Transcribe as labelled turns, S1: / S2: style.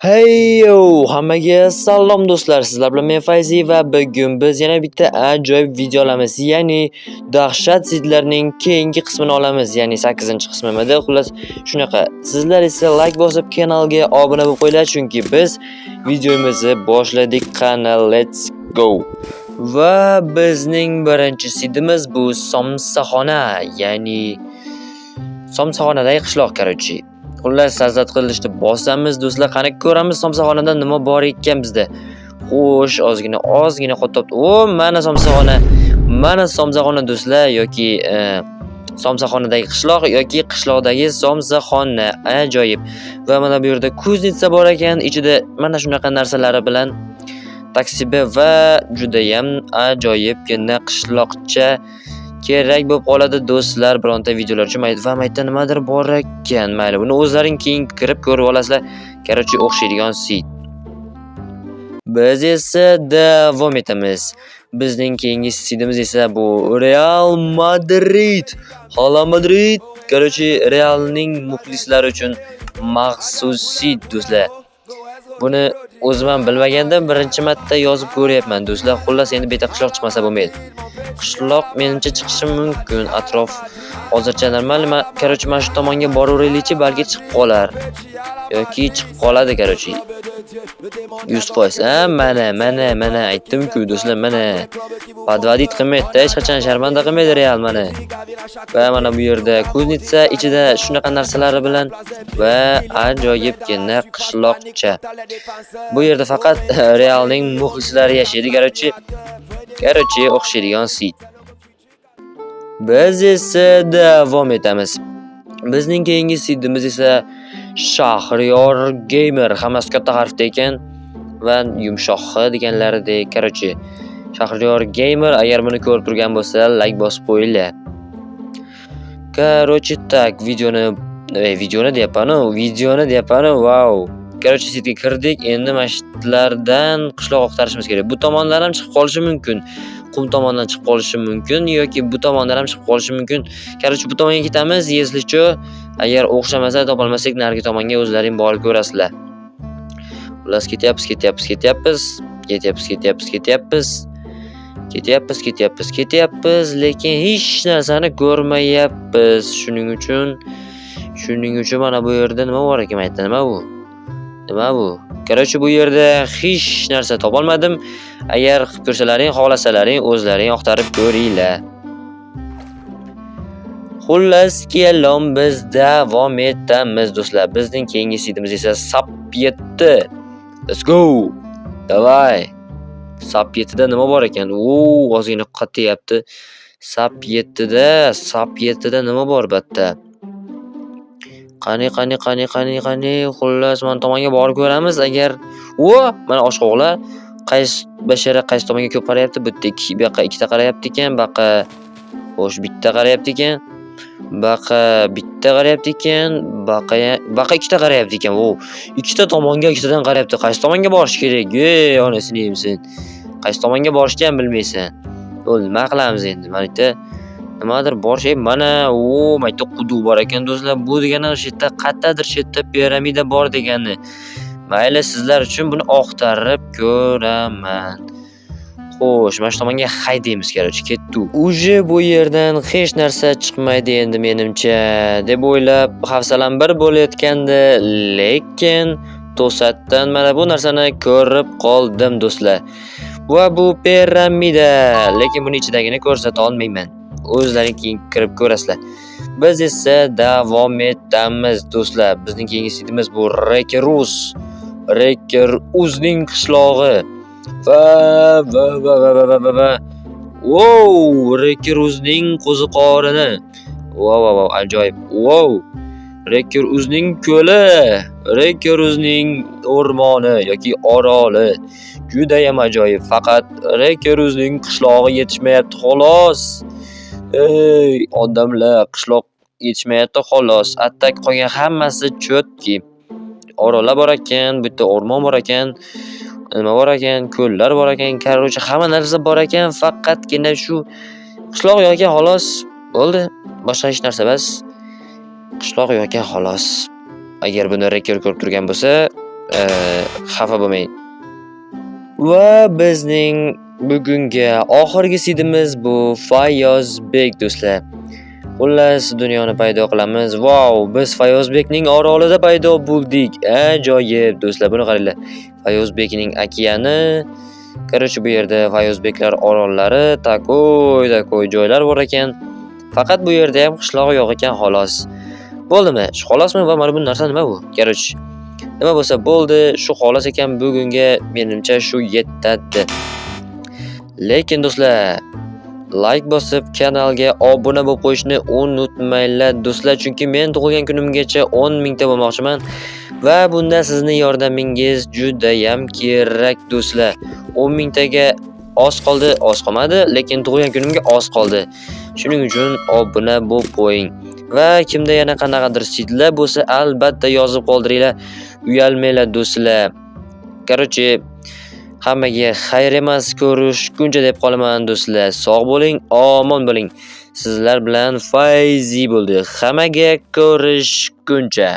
S1: Hey yo, hammaga salom do'stlar. Sizlar bilan men Fayzi va bugun biz yana bitta ajoyib video olamiz. Ya'ni dahshat sidlarning keyingi qismini olamiz. Ya'ni 8-qismimida. Xullas shunaqa. Sizlar esa like bosib kanalga obuna bo'lib qo'yinglar, chunki biz videomizni boshladik. Qani, let's go. Va bizning birinchi sidimiz bu Somsaxona, ya'ni Somsaxonadagi qishloq qarochi. Xullas sazzat qilishni bosamiz do'stlar. Qani ko'ramiz Somsaxonada nima bor ekan bizda. Xo'sh, ozgina qo'tobdi. Mana Somsaxona. Mana Somsaxona do'stlar, yoki Somsaxonadagi qishloq yoki qishloqdagi Somsaxona. Ajoyib. Va mana bu yerda kuznitsa bor ekan. Ichida mana shunaqa narsalari bilan taksiba va juda ham ajoyibgina qishloqcha kerak bo'lib qoladi do'stlar. Bironta videolar uchun va mayda nimadir bor ekan. Mayli, buni o'zlaring keyin kirib ko'rib olasizlar. Qarochi o'xshaydigan sit. Biz esa davom etamiz. Bizning keyingi sidimiz esa bu Real Madrid. Hala Madrid. Qarochi Realning muxlislari uchun maxsus sit do'stlar. Buni o'zim ham bilmagandim, birinchi marta yozib ko'ryapman do'stlar. Xullas endi beta qishloq chiqmasa bo'lmaydi. Qishloq menimcha chiqishi mumkin. Atrof hozircha normal. Qarochi mana shu tomonga boraveraylikchi, balki chiqib qolar. Yoki chiqib qoladi qarochi. 100%. Mana aytdim-ku do'stlar, mana. Podvodit qilmaydi, hech qachon sharmanda qilmaydi Real mana. Va mana bu yerda kuznitsa, ichida shunaqa narsalari bilan va ajoyibgina qishloqcha. Bu yerda faqat Realning muxlislari yashaydi qarochi. Qarochi o'xshaydigan sit. Biz esa davom etamiz. Bizning keyingi sidimiz esa Shahriyor Gamer. Hammasi katta harfda ekan va yumshoq deganlaridek. Qarochi Shahriyor Gamer, agar buni ko'rib turgan bo'lsa, like bosib qo'yinglar. Qarochi tak videoni deyapman. Wow. Qarochi sitga kirdik. Endi masjidlardan qishloq oqtarishimiz kerak. Bu tomondan ham chiqib qolishi mumkin. Qum tomondan chiqib qolishi mumkin yoki bu tomondan ham chiqib qolishi mumkin. Qarochi bu tomonga ketamiz, yeslicho. Agar o'xshamasa topolmasak narigi tomonga o'zlaring borib ko'rasizlar. Xullas ketyapmiz. Ketyapmiz, lekin hech narsani ko'rmayapmiz. Shuning uchun mana bu yerda nima bor ekan aytdi. Nima bu? Qarochi bu yerda hech narsa topolmadim. Agar qilib ko'rsalaring, xohlasalaring, o'zlaring oqtarib ko'ringlar. Xullas kelom, biz davom etamiz do'stlar. Bizning keyingi sidimiz esa Sap 7. Let's go. Davay. Sap 7da nima bor ekan? Ozgina qatyapti. Sap 7da nima bor batta? Qani. Xullas mana tomonga borib ko'ramiz. Agar mana oshqoqlar qaysi tomonga ko'p qarayapti? Bu yoqqa ikkita qarayapti ekan, baqa xo'sh bitta qarayapti ekan. Baqa ikkita qarayapti ekan. Ikkita tomonga ikkitadan qarayapti. Qaysi tomonga borish kerak? Onasini yemsin. Qaysi tomonga borishni ham bilmaysan. Nima qilamiz endi? Mana nimadir bor shay. Mana mayda quduq bor ekan do'stlar. Bu degani o'sha yerda qayerdadir chetda piramida bor degani. Mayli, sizlar uchun buni oqtarib ko'raman. Xo'sh, mana shu tomonga haydaymiz qarochi, ketdik. Uje bu yerdan hech narsa chiqmaydi endi menimcha deb o'ylab hafsalam bir bo'layotgandi, lekin to'satdan mana bu narsani ko'rib qoldim do'stlar. Va bu piramida, lekin buni ichidagini ko'rsata olmayman. O'zlaring keyin kirib ko'rasizlar. Biz esa davom etamiz do'stlar. Bizning keyingi sidimiz bu Rekeruzning qishlog'i. Va Rekeruzning qo'ziqorini. Ajoyib. Rekeruzning ko'li, Rekeruzning o'rmoni yoki oroli. Juda ham ajoyib. Faqat Rekeruzning qishlog'i yetishmayapti xolos. Odamlar, qishloq yetishmayapti xolos. Attak qolgan hammasi cho'tki. Orollar bor ekan, bu yerda o'rmon bor ekan. Nima bor ekan? Ko'llar bor ekan. Qarochi hamma narsa bor ekan, faqatgina shu qishloq yoki xolos. Bo'ldi. Boshqa hech narsa emas. Qishloq yoki xolos. Agar buni Reker ko'rib turgan bo'lsa, xafa bo'lmang. Va bizning bugungi oxirgi sidimiz bu Fayozbek do'stlar. Xullas dunyoni paydo qilamiz. Wow, biz Fayozbekning orolida paydo bo'ldik. Ajoyib do'stlar, buni qaranglar. Fayozbekning okeani. Qarachi bu yerda Fayozbeklar orollari, takoy joylar bor ekan. Faqat bu yerda ham qishloq yo'q ekan xolos. Bo'ldimi? Shu xolosmi va mana bu narsa nima bu? Qarachi. Nima bo'lsa bo'ldi, shu xolos ekan bugunga menimcha shu yetadi. Lekin do'stlar, like bosib kanalga obuna bo'lib qo'yishni unutmanglar do'stlar, chunki men tug'ilgan kunimgacha 10 mingta bo'lmoqchiman va bunda sizning yordamingiz juda ham kerak do'stlar. 10 mingtaga oz qolmadi, lekin tug'ilgan kunimga oz qoldi. Shuning uchun obuna bo'lib qo'ying. Va kimda yana qanaqadir sidlar bo'lsa, albatta yozib qoldiringlar. Uyalmanglar do'stlar. Qarachi hammaga xayr emas ko'rishguncha deb qolaman do'stlar. Sog' bo'ling, omon bo'ling. Sizlar bilan Fayzi bo'ldi. Hammaga ko'rishguncha.